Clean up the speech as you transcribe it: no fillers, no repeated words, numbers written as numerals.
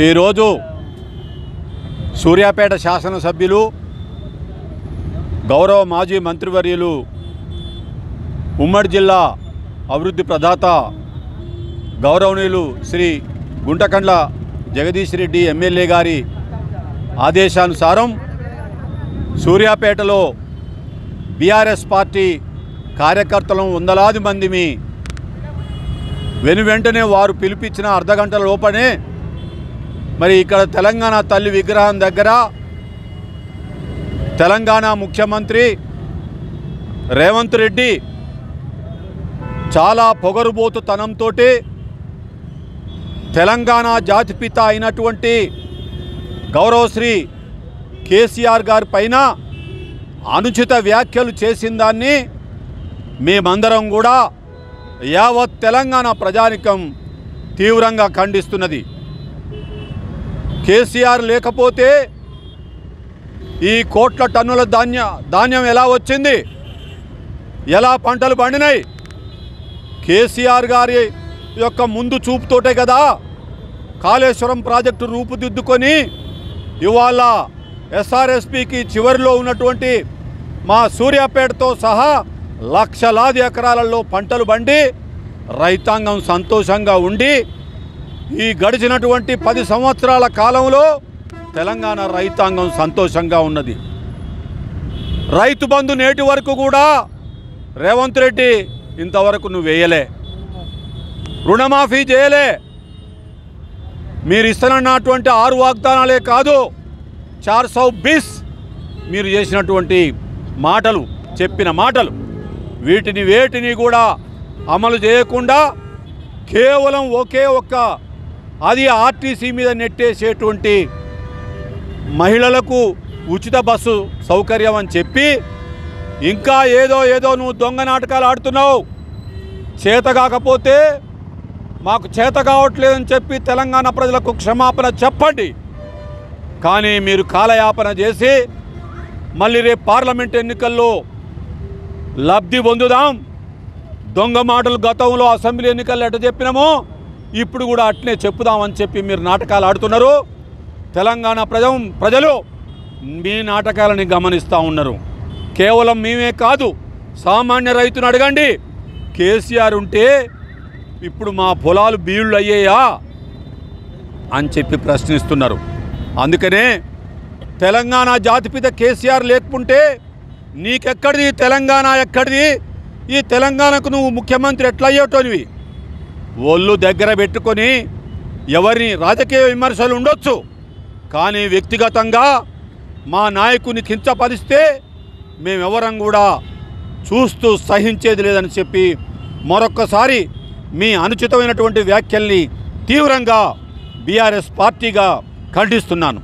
ఈరోజు సూర్యాపేట శాసనసభ్యులు గౌరవ మాజీ మంత్రివర్యులు ఉమ్మడి జిల్లా అభివృద్ధి ప్రదాత గౌరవనీయులు శ్రీ గుంటకండ్ల జగదీష్ రెడ్డి ఎమ్మెల్యే గారి ఆదేశానుసారం సూర్యాపేటలో బీఆర్ఎస్ పార్టీ కార్యకర్తలను వందలాది మందిని వెనువెంటనే వారు పిలిపించిన అర్ధగంట లోపనే మరి ఇక్కడ తెలంగాణ తల్లి విగ్రహం దగ్గర తెలంగాణ ముఖ్యమంత్రి రేవంత్ రెడ్డి చాలా పొగరుబోతుతనంతో తెలంగాణ జాతిపిత అయినటువంటి గౌరవశ్రీ కేసీఆర్ గారి పైన అనుచిత వ్యాఖ్యలు చేసిన దాన్ని మేమందరం కూడా యావత్ తెలంగాణ ప్రజానికం తీవ్రంగా ఖండిస్తున్నది. కేసీఆర్ లేకపోతే ఈ కోట్ల టన్నుల ధాన్యం ఎలా వచ్చింది, ఎలా పంటలు పండినాయి? కేసీఆర్ గారి యొక్క ముందు చూపుతోటే కదా కాళేశ్వరం ప్రాజెక్టు రూపుదిద్దుకొని ఇవాళ ఎస్ఆర్ఎస్పికి చివరిలో ఉన్నటువంటి మా సూర్యాపేటతో సహా లక్షలాది ఎకరాలలో పంటలు పండి రైతాంగం సంతోషంగా ఉండి ఈ గడిచినటువంటి 10 సంవత్సరాల కాలంలో తెలంగాణ రైతాంగం సంతోషంగా ఉన్నది. రైతు బంధు నేటి వరకు కూడా రేవంత్ రెడ్డి ఇంతవరకు నువ్వు వేయలే, రుణమాఫీ చేయలే. మీరు ఇస్తున్నటువంటి 6 వాగ్దానాలే కాదు 420 మీరు చేసినటువంటి మాటలు, చెప్పిన మాటలు వేటిని కూడా అమలు చేయకుండా కేవలం ఒకే ఒక్క అది ఆర్టీసీ మీద నెట్టేసేటువంటి మహిళలకు ఉచిత బస్సు సౌకర్యం అని చెప్పి ఇంకా ఏదో నువ్వు దొంగ నాటకాలు ఆడుతున్నావు. చేత కాకపోతే మాకు చేత కావట్లేదని చెప్పి తెలంగాణ ప్రజలకు క్షమాపణ చెప్పండి. కానీ మీరు కాలయాపన చేసి మళ్ళీ రేపు పార్లమెంట్ ఎన్నికల్లో లబ్ధి పొందుదాం, దొంగ మాటలు గతంలో అసెంబ్లీ ఎన్నికల్లో ఎట్ట చెప్పినామో ఇప్పుడు కూడా అట్నే చెప్పుదామని చెప్పి మీరు నాటకాలు ఆడుతున్నారు. తెలంగాణ ప్రజలు మీ నాటకాలని గమనిస్తూ ఉన్నారు. కేవలం మేమే కాదు, సామాన్య రైతును అడగండి. కేసీఆర్ ఉంటే ఇప్పుడు మా పొలాలు బీళ్ళు అయ్యాయా అని చెప్పి ప్రశ్నిస్తున్నారు. అందుకనే తెలంగాణ జాతిపిత కేసీఆర్ లేకుంటే నీకెక్కడిది తెలంగాణ, ఎక్కడిది? ఈ తెలంగాణకు నువ్వు ముఖ్యమంత్రి ఎట్లా అయ్యేటోనివి? ఒళ్ళు దగ్గర పెట్టుకొని ఎవరిని రాజకీయ విమర్శలు ఉండొచ్చు, కానీ వ్యక్తిగతంగా మా నాయకుని కించపరిస్తే మేమెవరం కూడా చూస్తూ సహించేది లేదని చెప్పి మరొక్కసారి మీ అనుచితమైనటువంటి వ్యాఖ్యల్ని తీవ్రంగా బీఆర్ఎస్ పార్టీగా ఖండిస్తున్నాను.